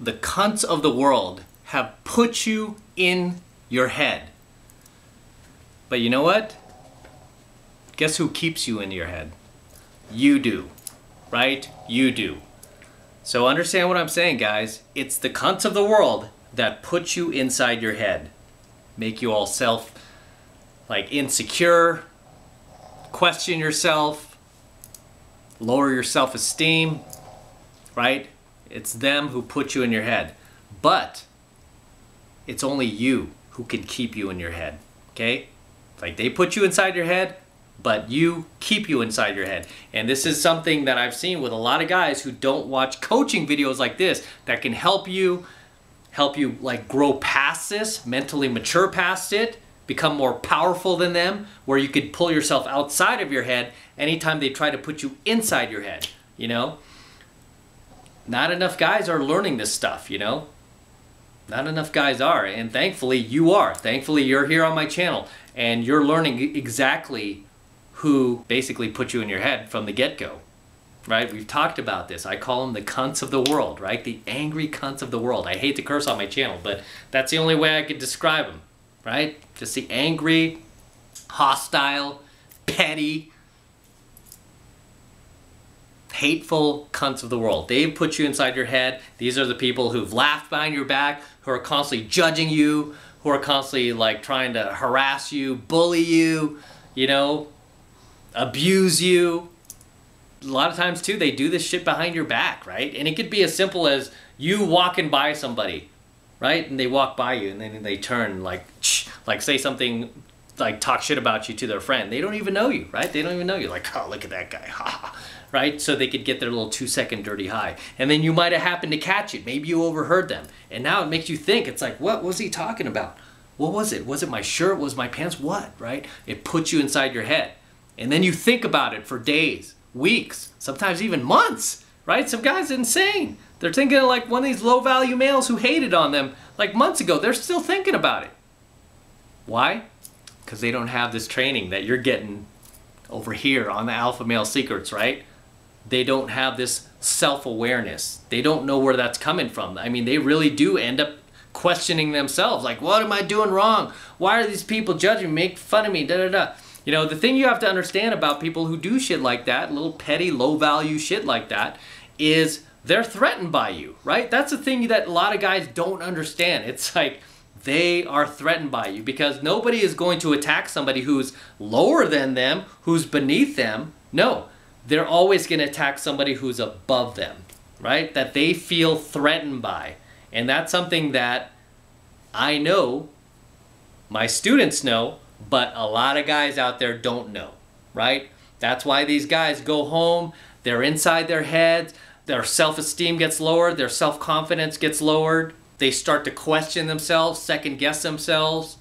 the cunts of the world have put you in your head. But you know what? Guess who keeps you in your head? You do, right? You do. So understand what I'm saying, guys. It's the cunts of the world that put you inside your head. Make you all insecure, question yourself, lower your self-esteem, right? It's them who put you in your head. But it's only you who can keep you in your head, okay? Like they put you inside your head, but you keep you inside your head. And this is something that I've seen with a lot of guys who don't watch coaching videos like this that can help you like grow past this, mentally mature past it, become more powerful than them, where you could pull yourself outside of your head anytime they try to put you inside your head, you know? Not enough guys are learning this stuff, you know? Not enough guys are, and thankfully you are. Thankfully you're here on my channel and you're learning exactly who basically put you in your head from the get-go, right? We've talked about this. I call them the cunts of the world, right? The angry cunts of the world. I hate to curse on my channel, but that's the only way I could describe them, right? Just the angry, hostile, petty, hateful cunts of the world. They've put you inside your head. These are the people who've laughed behind your back, who are constantly judging you, who are constantly like trying to harass you, bully you, you know, abuse you. A lot of times too, they do this shit behind your back, right? And it could be as simple as you walking by somebody, right? And they walk by you and then they turn like say something, like talk shit about you to their friend. They don't even know you, right? They don't even know you. Like, oh, look at that guy, right? So they could get their little 2-second dirty high. And then you might have happened to catch it. Maybe you overheard them. And now it makes you think, it's like, what was he talking about? What was it? Was it my shirt? Was my pants? What, right? It puts you inside your head. And then you think about it for days, weeks, sometimes even months, right? Some guys are insane. They're thinking like one of these low-value males who hated on them like months ago. They're still thinking about it. Why? Because they don't have this training that you're getting over here on the Alpha Male Secrets, right? They don't have this self-awareness. They don't know where that's coming from. I mean, they really do end up questioning themselves. Like, what am I doing wrong? Why are these people judging me, make fun of me, da-da-da? You know, the thing you have to understand about people who do shit like that, little petty, low-value shit like that, is they're threatened by you, right? That's the thing that a lot of guys don't understand. It's like they are threatened by you because nobody is going to attack somebody who's lower than them, who's beneath them. No, they're always going to attack somebody who's above them, right? That they feel threatened by. And that's something that I know, my students know, but a lot of guys out there don't know, right? That's why these guys go home, they're inside their heads, their self-esteem gets lowered, their self-confidence gets lowered, they start to question themselves, second-guess themselves.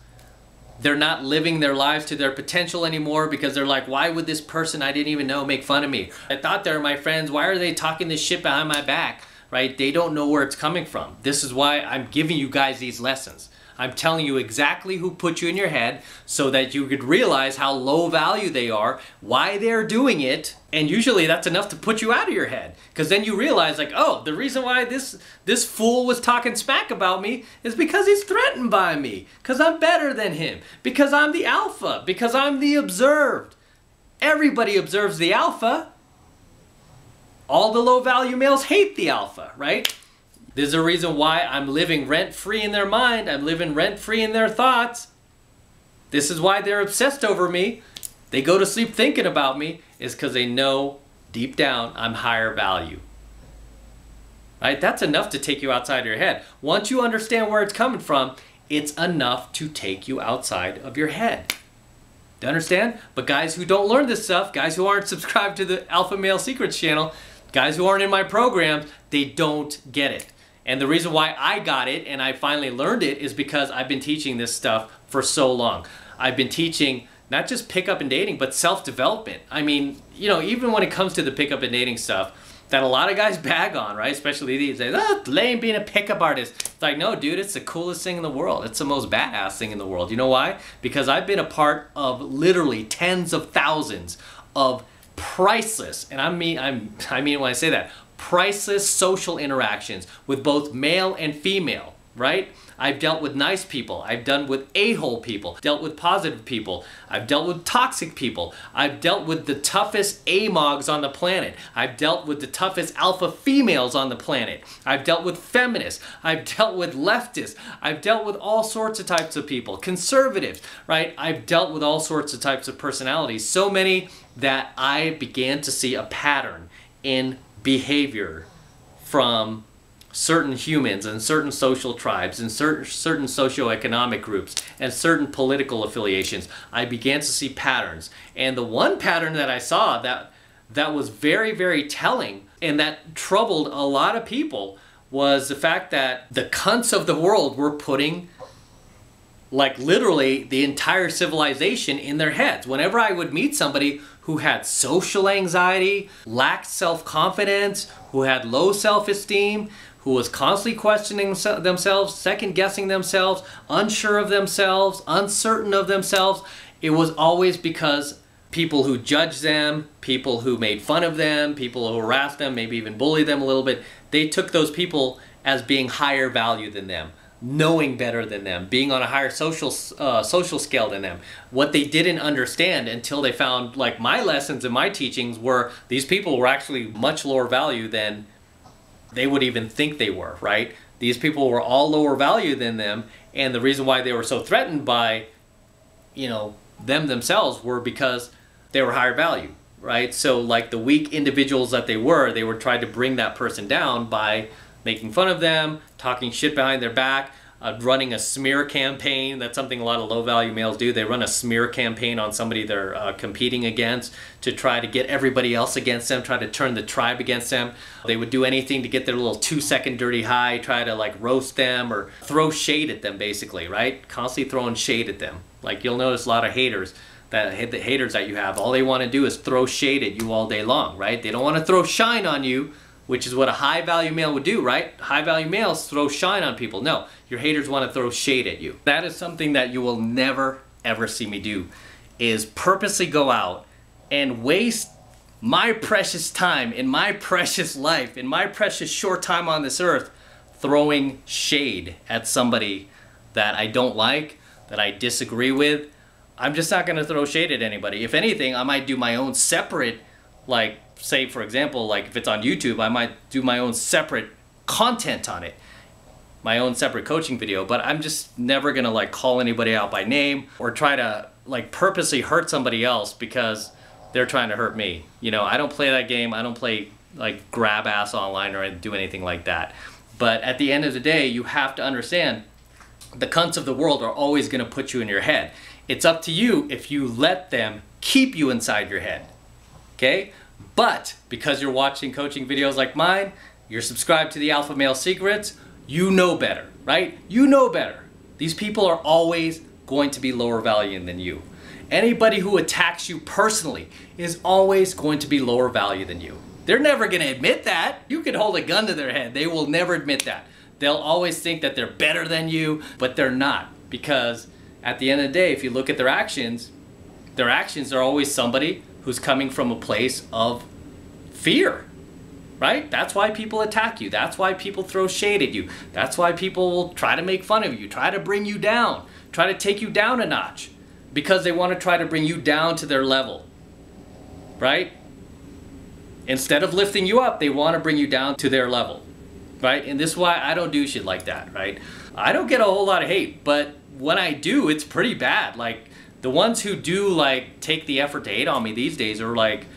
They're not living their lives to their potential anymore because they're like, why would this person I didn't even know make fun of me? I thought they were my friends, why are they talking this shit behind my back, right? They don't know where it's coming from. This is why I'm giving you guys these lessons. I'm telling you exactly who put you in your head so that you could realize how low value they are, why they're doing it, and usually that's enough to put you out of your head. Because then you realize like, oh, the reason why this fool was talking smack about me is because he's threatened by me, because I'm better than him, because I'm the alpha, because I'm the observed. Everybody observes the alpha. All the low value males hate the alpha, right? There's a reason why I'm living rent-free in their mind. I'm living rent-free in their thoughts. This is why they're obsessed over me. They go to sleep thinking about me, is because they know deep down I'm higher value. Right? That's enough to take you outside your head. Once you understand where it's coming from, it's enough to take you outside of your head. Do you understand? But guys who don't learn this stuff, guys who aren't subscribed to the Alpha Male Secrets channel, guys who aren't in my programs, they don't get it. And the reason why I got it and I finally learned it is because I've been teaching this stuff for so long. I've been teaching not just pickup and dating, but self-development. I mean, you know, even when it comes to the pickup and dating stuff that a lot of guys bag on, right? Especially these days, oh, it's lame being a pickup artist. It's like, no, dude, it's the coolest thing in the world. It's the most badass thing in the world. You know why? Because I've been a part of literally tens of thousands of priceless, and I mean when I say that, priceless social interactions with both male and female, right? I've dealt with nice people. I've done with a-hole people. Dealt with positive people. I've dealt with toxic people. I've dealt with the toughest amogs on the planet. I've dealt with the toughest alpha females on the planet. I've dealt with feminists. I've dealt with leftists. I've dealt with all sorts of types of people. Conservatives, right? I've dealt with all sorts of types of personalities. So many that I began to see a pattern in behavior from certain humans and certain social tribes and certain socioeconomic groups and certain political affiliations. I began to see patterns. And the one pattern that I saw that was very, very telling and that troubled a lot of people was the fact that the cunts of the world were putting like literally the entire civilization in their heads. Whenever I would meet somebody who had social anxiety, lacked self-confidence, who had low self-esteem, who was constantly questioning themselves, second-guessing themselves, unsure of themselves, uncertain of themselves, it was always because people who judged them, people who made fun of them, people who harassed them, maybe even bullied them a little bit, they took those people as being higher value than them, knowing better than them, being on a higher social scale than them. What they didn't understand until they found, like my lessons and my teachings were, these people were actually much lower value than they would even think they were, right? These people were all lower value than them, and the reason why they were so threatened by, you know, them themselves were because they were higher value, right? So like the weak individuals that they would try to bring that person down by making fun of them, talking shit behind their back, running a smear campaign. That's something a lot of low-value males do. They run a smear campaign on somebody they're competing against to try to get everybody else against them, try to turn the tribe against them. They would do anything to get their little 2-second dirty high, try to like roast them or throw shade at them basically, right? Constantly throwing shade at them. Like you'll notice a lot of haters, the haters that you have, all they want to do is throw shade at you all day long, right? They don't want to throw shine on you, which is what a high-value male would do, right? High-value males throw shine on people. No, your haters want to throw shade at you. That is something that you will never, ever see me do, is purposely go out and waste my precious time in my precious life, in my precious short time on this earth, throwing shade at somebody that I don't like, that I disagree with. I'm just not going to throw shade at anybody. If anything, I might do my own separate, like, say for example, like if it's on YouTube, I might do my own separate content on it, my own separate coaching video, but I'm just never gonna like call anybody out by name or try to like purposely hurt somebody else because they're trying to hurt me. You know, I don't play that game. I don't play like grab ass online or do anything like that. But at the end of the day, you have to understand the cunts of the world are always gonna put you in your head. It's up to you if you let them keep you inside your head, okay? But because you're watching coaching videos like mine, you're subscribed to the Alpha Male Secrets, you know better, right? You know better. These people are always going to be lower value than you. Anybody who attacks you personally is always going to be lower value than you. They're never going to admit that. You could hold a gun to their head. They will never admit that. They'll always think that they're better than you, but they're not. Because at the end of the day, if you look at their actions are always somebody who's coming from a place of fear, right? That's why people attack you. That's why people throw shade at you. That's why people will try to make fun of you, try to bring you down, try to take you down a notch, because they want to try to bring you down to their level, right? Instead of lifting you up, they want to bring you down to their level, right? And this is why I don't do shit like that, right? I don't get a whole lot of hate, but when I do, it's pretty bad. Like, the ones who do like take the effort to hate on me these days are like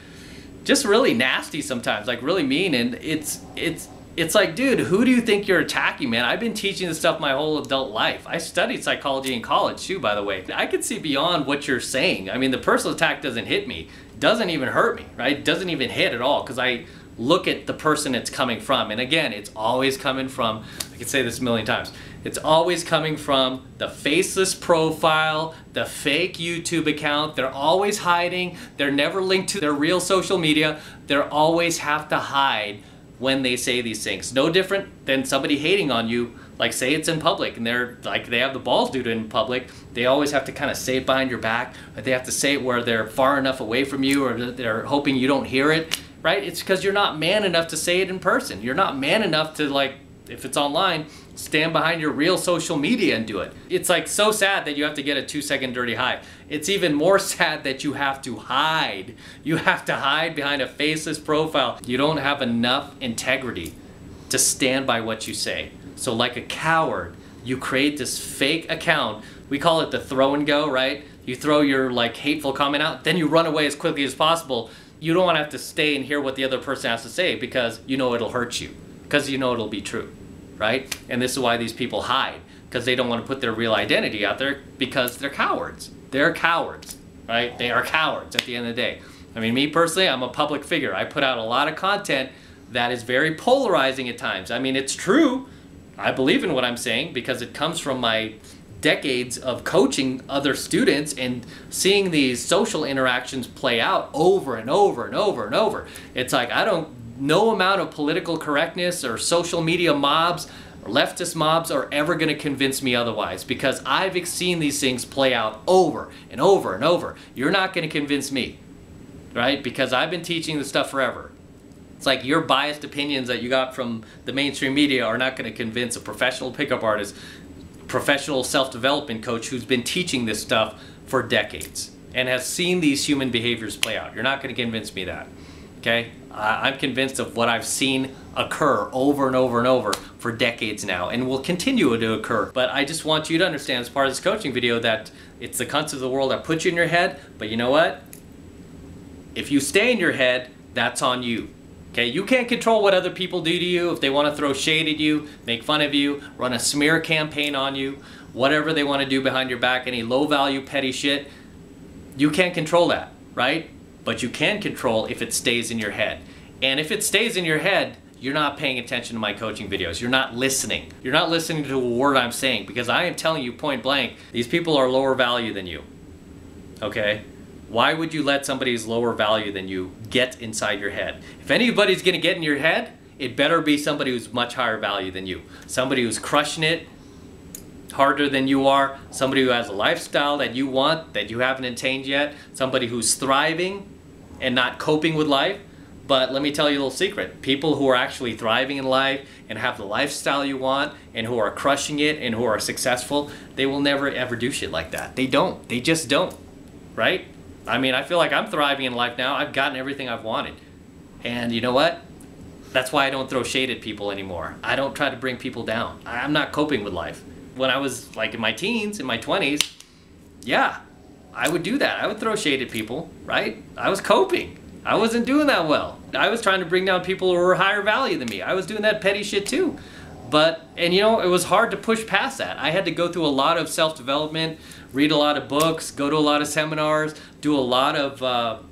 just really nasty sometimes, like really mean, and it's like, dude, who do you think you're attacking, man? I've been teaching this stuff my whole adult life. I studied psychology in college too, by the way. I could see beyond what you're saying. I mean, the personal attack doesn't hit me, doesn't even hurt me, right? It doesn't even hit at all because I look at the person it's coming from. And again, it's always coming from, I can say this a million times, it's always coming from the faceless profile, the fake YouTube account. They're always hiding. They're never linked to their real social media. They always have to hide when they say these things. No different than somebody hating on you, like say it's in public and they're like, they have the balls to do it in public. They always have to kind of say it behind your back, or they have to say it where they're far enough away from you, or they're hoping you don't hear it. right? It's because you're not man enough to say it in person. You're not man enough to, like, if it's online, stand behind your real social media and do it. It's like so sad that you have to get a 2-second dirty high. It's even more sad that you have to hide. You have to hide behind a faceless profile. You don't have enough integrity to stand by what you say. So like a coward, you create this fake account. We call it the throw and go, right? You throw your like hateful comment out, then you run away as quickly as possible. You don't want to have to stay and hear what the other person has to say because you know it'll hurt you, because you know it'll be true, right? And this is why these people hide, because they don't want to put their real identity out there because they're cowards. They're cowards, right? They are cowards at the end of the day. I mean, me personally, I'm a public figure. I put out a lot of content that is very polarizing at times. I mean, it's true. I believe in what I'm saying because it comes from my decades of coaching other students and seeing these social interactions play out over and over and over and over. It's like no amount of political correctness or social media mobs or leftist mobs are ever going to convince me otherwise, because I've seen these things play out over and over and over. You're not going to convince me, right? Because I've been teaching this stuff forever. It's like your biased opinions that you got from the mainstream media are not going to convince a professional pickup artist, professional self-development coach who's been teaching this stuff for decades and has seen these human behaviors play out. You're not going to convince me that, okay? I'm convinced of what I've seen occur over and over and over for decades now and will continue to occur. But I just want you to understand as part of this coaching video that it's the cunts of the world that put you in your head, but you know what? If you stay in your head, that's on you. Okay, you can't control what other people do to you. If they want to throw shade at you, make fun of you, run a smear campaign on you, whatever they want to do behind your back, any low value petty shit, you can't control that, right? But you can control if it stays in your head. And if it stays in your head, you're not paying attention to my coaching videos. You're not listening. You're not listening to a word I'm saying, because I am telling you point blank, these people are lower value than you, okay? Why would you let somebody who's lower value than you get inside your head? If anybody's gonna get in your head, it better be somebody who's much higher value than you. Somebody who's crushing it harder than you are. Somebody who has a lifestyle that you want, that you haven't attained yet. Somebody who's thriving and not coping with life. But let me tell you a little secret. People who are actually thriving in life and have the lifestyle you want and who are crushing it and who are successful, they will never ever do shit like that. They don't. They just don't, right? I mean, I feel like I'm thriving in life now. I've gotten everything I've wanted. And you know what? That's why I don't throw shade at people anymore. I don't try to bring people down. I'm not coping with life. When I was like in my teens, in my 20s, yeah, I would do that. I would throw shade at people, right? I was coping. I wasn't doing that well. I was trying to bring down people who were higher value than me. I was doing that petty shit too. And you know, it was hard to push past that. I had to go through a lot of self-development, read a lot of books, go to a lot of seminars, do a lot of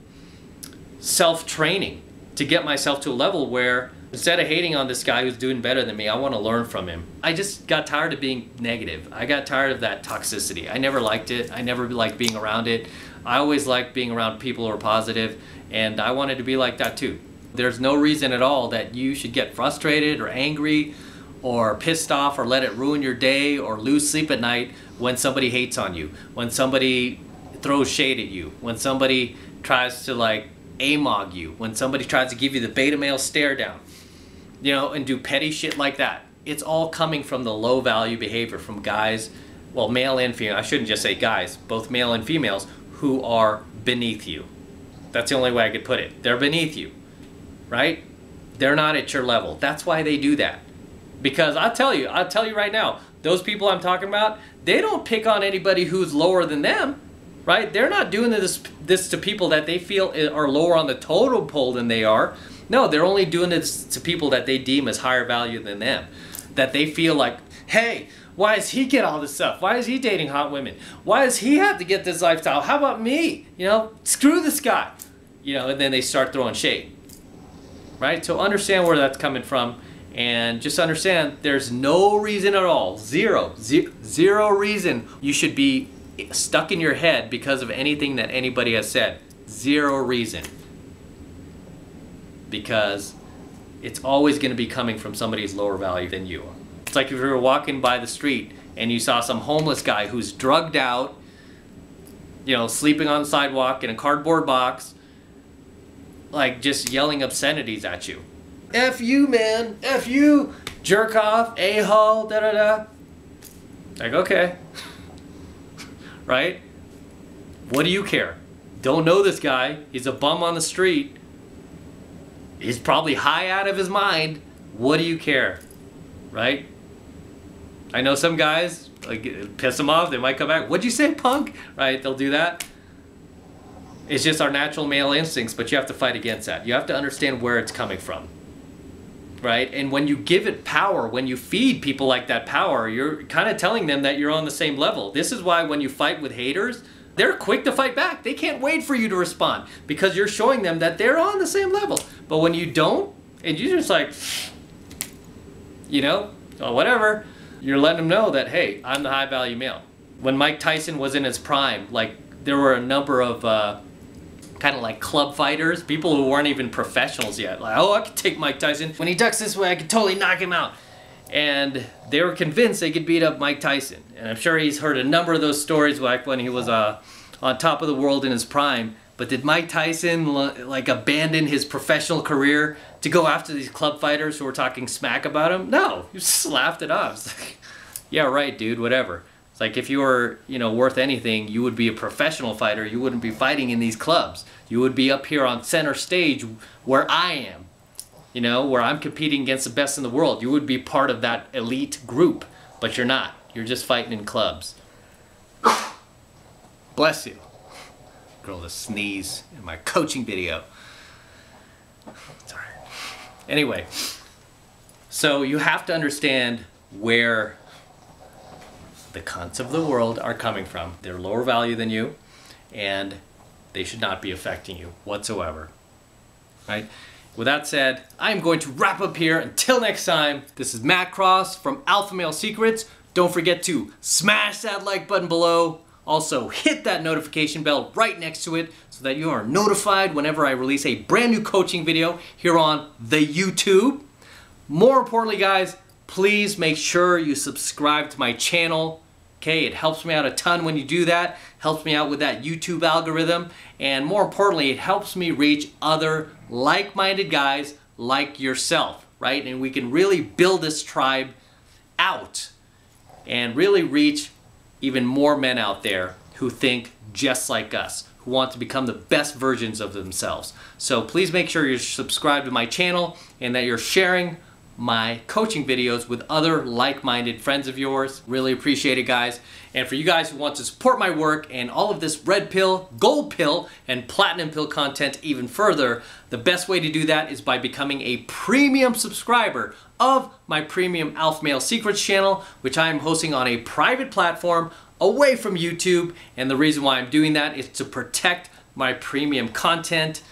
self-training to get myself to a level where instead of hating on this guy who's doing better than me, I want to learn from him. I just got tired of being negative. I got tired of that toxicity. I never liked it. I never liked being around it. I always liked being around people who are positive, and I wanted to be like that too. There's no reason at all that you should get frustrated or angry or pissed off or let it ruin your day or lose sleep at night when somebody hates on you, when somebody throws shade at you, when somebody tries to like AMOG you, when somebody tries to give you the beta male stare down, you know, and do petty shit like that. It's all coming from the low value behavior from guys, well, male and female, I shouldn't just say guys, both male and females who are beneath you. That's the only way I could put it. They're beneath you, right? They're not at your level. That's why they do that. Because I'll tell you right now, those people I'm talking about, they don't pick on anybody who's lower than them, right? They're not doing this to people that they feel are lower on the totem pole than they are. No, they're only doing this to people that they deem as higher value than them. That they feel like, hey, why does he get all this stuff? Why is he dating hot women? Why does he have to get this lifestyle? How about me? You know, screw this guy. You know, and then they start throwing shade, right? So understand where that's coming from. And just understand there's no reason at all, zero reason you should be stuck in your head because of anything that anybody has said. Zero reason. Because it's always going to be coming from somebody who's lower value than you are. It's like if you were walking by the street and you saw some homeless guy who's drugged out, you know, sleeping on the sidewalk in a cardboard box, like just yelling obscenities at you. F you, man. F you, jerk off, a-hole, da-da-da. Like, okay. Right? What do you care? Don't know this guy. He's a bum on the street. He's probably high out of his mind. What do you care? Right? I know some guys, like, piss them off. They might come back. What'd you say, punk? Right? They'll do that. It's just our natural male instincts, but you have to fight against that. You have to understand where it's coming from. Right? And when you give it power, when you feed people like that power, you're kind of telling them that you're on the same level. This is why when you fight with haters, they're quick to fight back. They can't wait for you to respond because you're showing them that they're on the same level. But when you don't, and you're just like, you know, well, whatever, you're letting them know that, hey, I'm the high value male. When Mike Tyson was in his prime, like, there were a number of kind of like club fighters, people who weren't even professionals yet. Like, oh, I could take Mike Tyson. When he ducks this way, I could totally knock him out. And they were convinced they could beat up Mike Tyson. And I'm sure he's heard a number of those stories like when he was on top of the world in his prime. But did Mike Tyson like abandon his professional career to go after these club fighters who were talking smack about him? No, he just laughed it off. It's like, yeah, right, dude, whatever. It's like if you were, you know, worth anything, you would be a professional fighter. You wouldn't be fighting in these clubs. You would be up here on center stage where I am, you know, where I'm competing against the best in the world. You would be part of that elite group, but you're not. You're just fighting in clubs. Bless you. Girl, to sneeze in my coaching video. Sorry. Anyway, so you have to understand where the cunts of the world are coming from. They're lower value than you, and they should not be affecting you whatsoever. Right? With that said, I'm going to wrap up here. Until next time, this is Matt Cross from AlphaMaleSecrets. Don't forget to smash that like button below. Also, hit that notification bell right next to it so that you are notified whenever I release a brand new coaching video here on the YouTube. More importantly, guys, please make sure you subscribe to my channel. Okay, it helps me out a ton when you do that. Helps me out with that YouTube algorithm. And more importantly, it helps me reach other like-minded guys like yourself, right? And we can really build this tribe out and really reach even more men out there who think just like us, who want to become the best versions of themselves. So please make sure you're subscribed to my channel and that you're sharing my coaching videos with other like-minded friends of yours. Really appreciate it, guys. And for you guys who want to support my work and all of this red pill, gold pill, and platinum pill content even further, the best way to do that is by becoming a premium subscriber of my premium AlphaMaleSecrets channel, which I am hosting on a private platform away from YouTube. And the reason why I'm doing that is to protect my premium content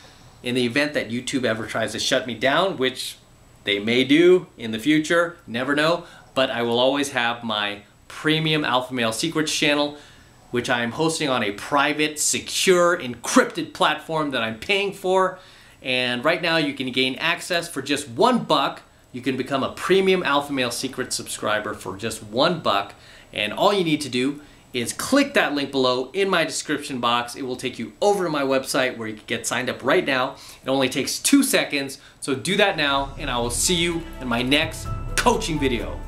in the event that YouTube ever tries to shut me down, which they may do in the future, never know, but I will always have my premium AlphaMaleSecrets channel, which I am hosting on a private, secure, encrypted platform that I'm paying for. And right now you can gain access for just $1. You can become a premium AlphaMaleSecrets subscriber for just $1. And all you need to do is click that link below in my description box. It will take you over to my website where you can get signed up right now. It only takes 2 seconds, so do that now, and I will see you in my next coaching video.